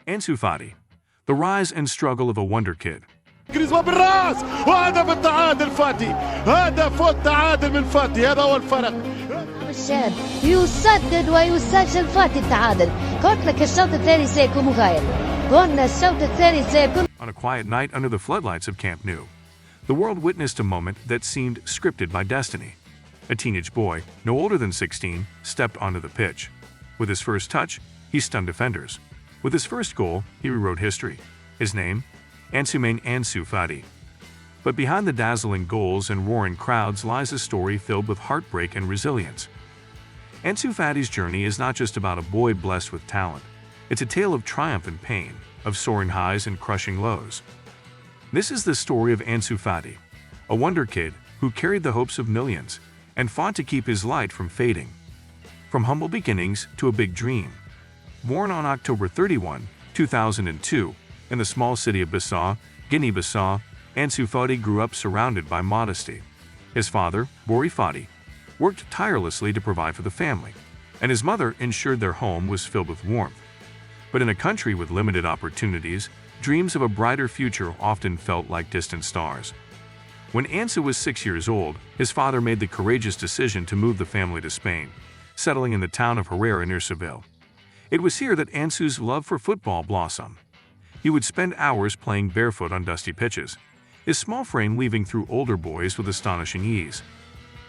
Ansu Fati, the rise and struggle of a Wonderkid. كريزما بالراس وهدف التعادل فاتي. هدف التعادل من فاتي. هذا هو الفرق. الشاب يسدد ويسجل فاتي التعادل. قلت لك الشوط الثاني سيكون مغاير. قلنا الشوط الثاني سيكون. On a quiet night under the floodlights of Camp Nou, the world witnessed a moment that seemed scripted by destiny. A teenage boy, no older than 16, stepped onto the pitch. With his first touch, he stunned defenders. With his first goal, he rewrote history. His name? Ansu Fati. But behind the dazzling goals and roaring crowds lies a story filled with heartbreak and resilience. Ansu Fati's journey is not just about a boy blessed with talent. It's a tale of triumph and pain, of soaring highs and crushing lows. This is the story of Ansu Fati, a Wonderkid who carried the hopes of millions and fought to keep his light from fading. From humble beginnings to a big dream. Born on October 31, 2002, in the small city of Bissau, Guinea-Bissau, Ansu Fati grew up surrounded by modesty. His father, Bori Fati, worked tirelessly to provide for the family, and his mother ensured their home was filled with warmth. But in a country with limited opportunities, dreams of a brighter future often felt like distant stars. When Ansu was 6 years old, his father made the courageous decision to move the family to Spain, settling in the town of Herrera near Seville. It was here that Ansu's love for football blossomed. He would spend hours playing barefoot on dusty pitches, his small frame weaving through older boys with astonishing ease.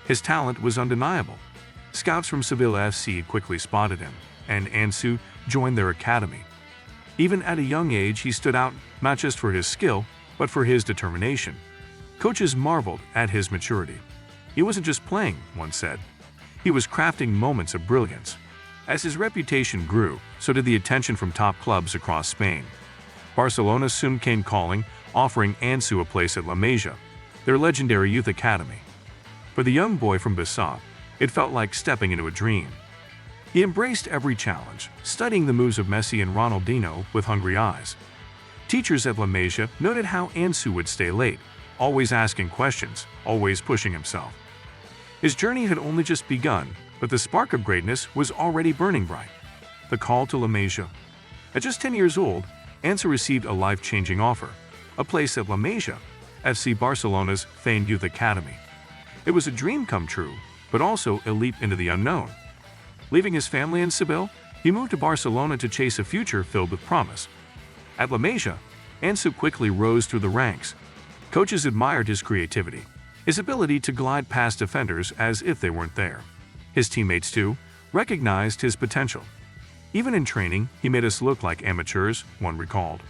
His talent was undeniable. Scouts from Seville FC quickly spotted him, and Ansu joined their academy. Even at a young age, he stood out not just for his skill, but for his determination. Coaches marveled at his maturity. He wasn't just playing, one said. He was crafting moments of brilliance. As his reputation grew, so did the attention from top clubs across Spain. Barcelona soon came calling, offering Ansu a place at La Masia, their legendary youth academy. For the young boy from Bissau, it felt like stepping into a dream. He embraced every challenge, studying the moves of Messi and Ronaldinho with hungry eyes. Teachers at La Masia noted how Ansu would stay late, always asking questions, always pushing himself. His journey had only just begun, but the spark of greatness was already burning bright. The call to La Masia. At just 10 years old, Ansu received a life-changing offer, a place at La Masia, FC Barcelona's famed youth academy. It was a dream come true, but also a leap into the unknown. Leaving his family in Seville, he moved to Barcelona to chase a future filled with promise. At La Masia, Ansu quickly rose through the ranks. Coaches admired his creativity, his ability to glide past defenders as if they weren't there. His teammates, too, recognized his potential. Even in training, he made us look like amateurs, one recalled.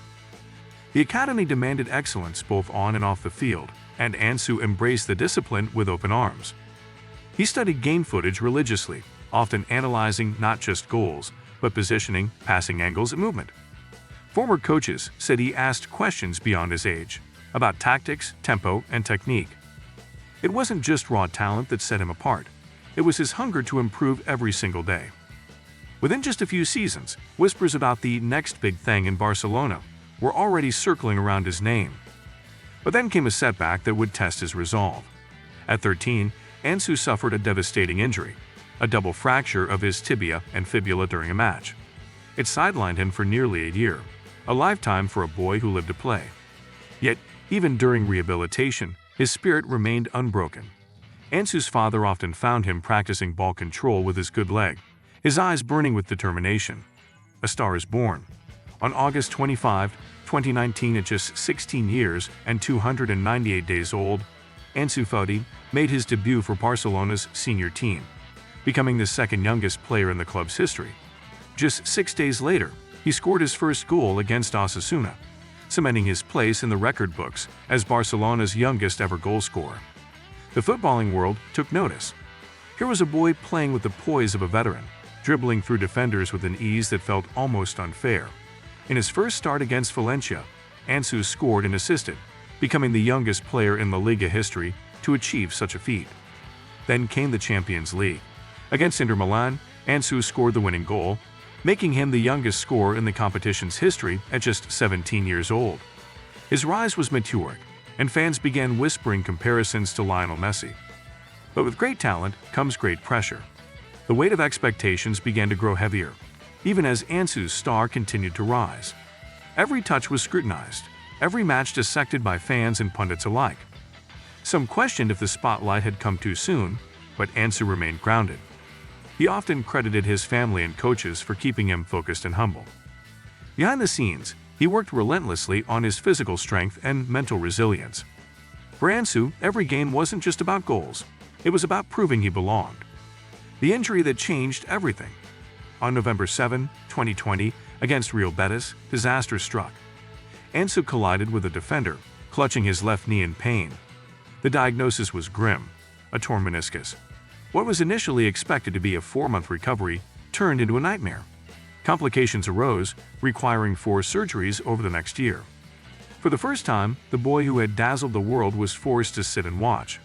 The academy demanded excellence both on and off the field, and Ansu embraced the discipline with open arms. He studied game footage religiously, often analyzing not just goals, but positioning, passing angles, and movement. Former coaches said he asked questions beyond his age, about tactics, tempo, and technique. It wasn't just raw talent that set him apart. It was his hunger to improve every single day. Within just a few seasons, whispers about the next big thing in Barcelona were already circling around his name. But then came a setback that would test his resolve. At 13, Ansu suffered a devastating injury, a double fracture of his tibia and fibula during a match. It sidelined him for nearly a year, a lifetime for a boy who lived to play. Yet, even during rehabilitation, his spirit remained unbroken. Ansu's father often found him practicing ball control with his good leg, his eyes burning with determination. A star is born. On August 25, 2019, at just 16 years and 298 days old, Ansu Fati made his debut for Barcelona's senior team, becoming the second youngest player in the club's history. Just 6 days later, he scored his first goal against Osasuna, cementing his place in the record books as Barcelona's youngest ever goalscorer. The footballing world took notice. Here was a boy playing with the poise of a veteran, dribbling through defenders with an ease that felt almost unfair. In his first start against Valencia, Ansu scored and assisted, becoming the youngest player in La Liga history to achieve such a feat. Then came the Champions League. Against Inter Milan, Ansu scored the winning goal, making him the youngest scorer in the competition's history at just 17 years old. His rise was meteoric, and fans began whispering comparisons to Lionel Messi. But with great talent comes great pressure. The weight of expectations began to grow heavier, even as Ansu's star continued to rise. Every touch was scrutinized, every match dissected by fans and pundits alike. Some questioned if the spotlight had come too soon, but Ansu remained grounded. He often credited his family and coaches for keeping him focused and humble. Behind the scenes, he worked relentlessly on his physical strength and mental resilience. For Ansu, every game wasn't just about goals, it was about proving he belonged. The injury that changed everything. On November 7, 2020, against Real Betis, disaster struck. Ansu collided with a defender, clutching his left knee in pain. The diagnosis was grim, a torn meniscus. What was initially expected to be a 4-month recovery turned into a nightmare. Complications arose, requiring 4 surgeries over the next year. For the first time, the boy who had dazzled the world was forced to sit and watch.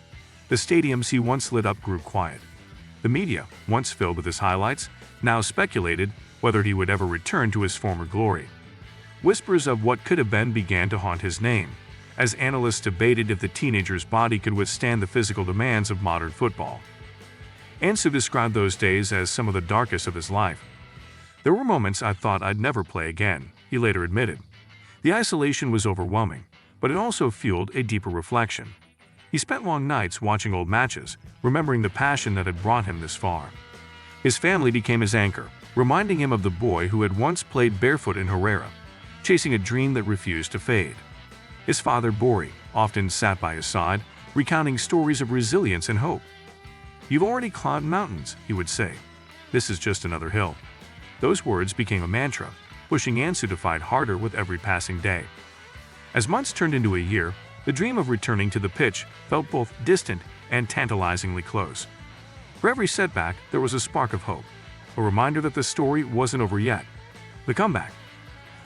The stadiums he once lit up grew quiet. The media, once filled with his highlights, now speculated whether he would ever return to his former glory. Whispers of what could have been began to haunt his name, as analysts debated if the teenager's body could withstand the physical demands of modern football. Ansu described those days as some of the darkest of his life. "There were moments I thought I'd never play again," he later admitted. The isolation was overwhelming, but it also fueled a deeper reflection. He spent long nights watching old matches, remembering the passion that had brought him this far. His family became his anchor, reminding him of the boy who had once played barefoot in Herrera, chasing a dream that refused to fade. His father, Bori, often sat by his side, recounting stories of resilience and hope. "You've already climbed mountains," he would say. "This is just another hill." Those words became a mantra, pushing Ansu to fight harder with every passing day. As months turned into a year, the dream of returning to the pitch felt both distant and tantalizingly close. For every setback, there was a spark of hope, a reminder that the story wasn't over yet. The comeback.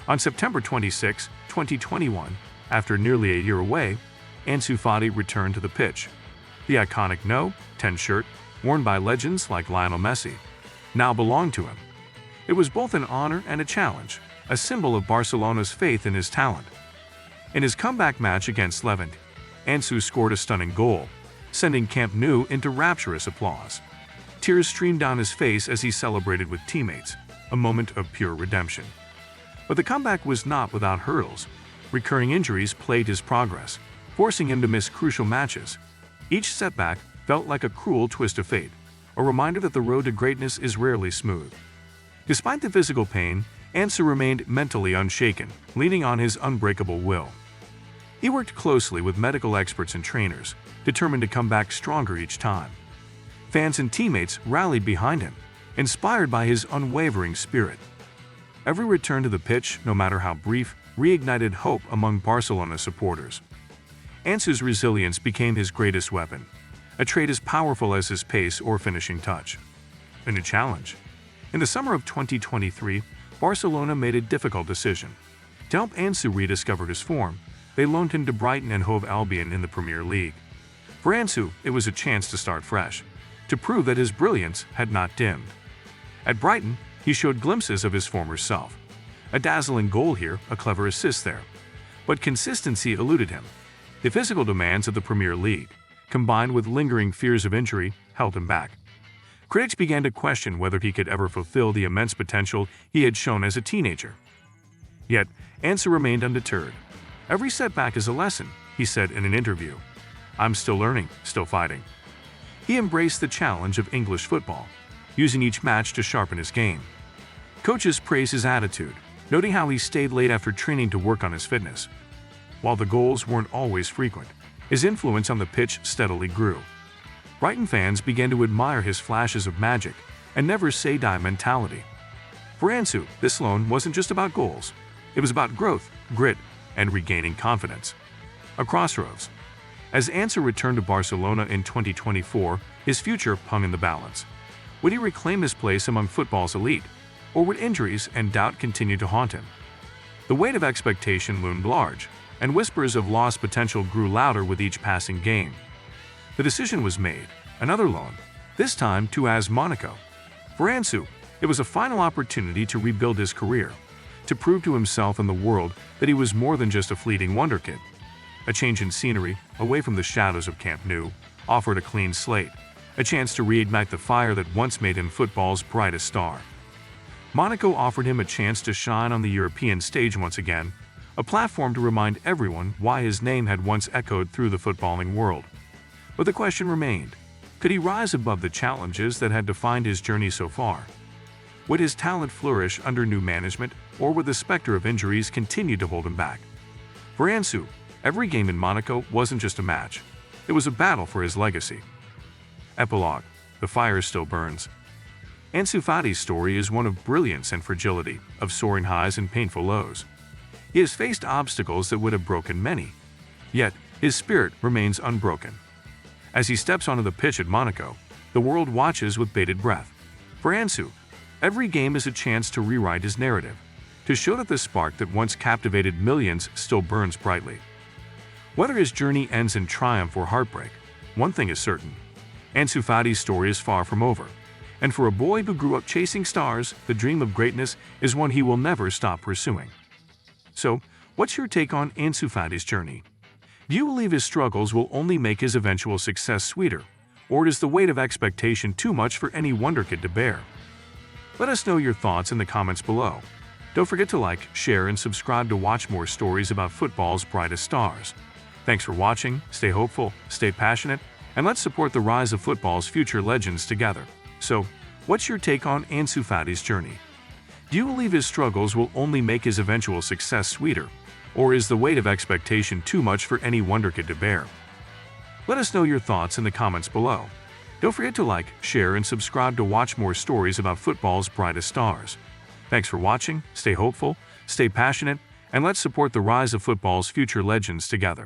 On September 26, 2021, after nearly a year away, Ansu Fati returned to the pitch. The iconic No. 10 shirt, worn by legends like Lionel Messi, now belonged to him. It was both an honor and a challenge, a symbol of Barcelona's faith in his talent. In his comeback match against Levante, Ansu scored a stunning goal, sending Camp Nou into rapturous applause. Tears streamed down his face as he celebrated with teammates, a moment of pure redemption. But the comeback was not without hurdles. Recurring injuries plagued his progress, forcing him to miss crucial matches. Each setback felt like a cruel twist of fate, a reminder that the road to greatness is rarely smooth. Despite the physical pain, Ansu remained mentally unshaken, leaning on his unbreakable will. He worked closely with medical experts and trainers, determined to come back stronger each time. Fans and teammates rallied behind him, inspired by his unwavering spirit. Every return to the pitch, no matter how brief, reignited hope among Barcelona supporters. Ansu's resilience became his greatest weapon, a trait as powerful as his pace or finishing touch. A new challenge. In the summer of 2023, Barcelona made a difficult decision. To help Ansu rediscover his form, they loaned him to Brighton and Hove Albion in the Premier League. For Ansu, it was a chance to start fresh, to prove that his brilliance had not dimmed. At Brighton, he showed glimpses of his former self. A dazzling goal here, a clever assist there. But consistency eluded him. The physical demands of the Premier League, combined with lingering fears of injury, held him back. Critics began to question whether he could ever fulfill the immense potential he had shown as a teenager. Yet, Ansu remained undeterred. "Every setback is a lesson," he said in an interview. "I'm still learning, still fighting." He embraced the challenge of English football, using each match to sharpen his game. Coaches praised his attitude, noting how he stayed late after training to work on his fitness. While the goals weren't always frequent, his influence on the pitch steadily grew. Brighton fans began to admire his flashes of magic and never-say-die mentality. For Ansu, this loan wasn't just about goals. It was about growth, grit, and regaining confidence. A crossroads. As Ansu returned to Barcelona in 2024, his future hung in the balance. Would he reclaim his place among football's elite, or would injuries and doubt continue to haunt him? The weight of expectation loomed large, and whispers of lost potential grew louder with each passing game. The decision was made, another loan, this time to AS Monaco. For Ansu, it was a final opportunity to rebuild his career, to prove to himself and the world that he was more than just a fleeting Wonderkid. A change in scenery, away from the shadows of Camp Nou, offered a clean slate, a chance to reignite the fire that once made him football's brightest star. Monaco offered him a chance to shine on the European stage once again, a platform to remind everyone why his name had once echoed through the footballing world. But the question remained, could he rise above the challenges that had defined his journey so far? Would his talent flourish under new management, or would the specter of injuries continue to hold him back? For Ansu, every game in Monaco wasn't just a match. It was a battle for his legacy. Epilogue: the fire still burns. Ansu Fati's story is one of brilliance and fragility, of soaring highs and painful lows. He has faced obstacles that would have broken many, yet his spirit remains unbroken. As he steps onto the pitch at Monaco, the world watches with bated breath. For Ansu, every game is a chance to rewrite his narrative, to show that the spark that once captivated millions still burns brightly. Whether his journey ends in triumph or heartbreak, one thing is certain: Ansu Fati's story is far from over. And for a boy who grew up chasing stars, the dream of greatness is one he will never stop pursuing. So, what's your take on Ansu Fati's journey? Do you believe his struggles will only make his eventual success sweeter, or is the weight of expectation too much for any Wonderkid to bear? Let us know your thoughts in the comments below. Don't forget to like, share, and subscribe to watch more stories about football's brightest stars. Thanks for watching, stay hopeful, stay passionate, and let's support the rise of football's future legends together. So, what's your take on Ansu Fati's journey? Do you believe his struggles will only make his eventual success sweeter, or is the weight of expectation too much for any Wonderkid to bear? Let us know your thoughts in the comments below. Don't forget to like, share, and subscribe to watch more stories about football's brightest stars. Thanks for watching, stay hopeful, stay passionate, and let's support the rise of football's future legends together.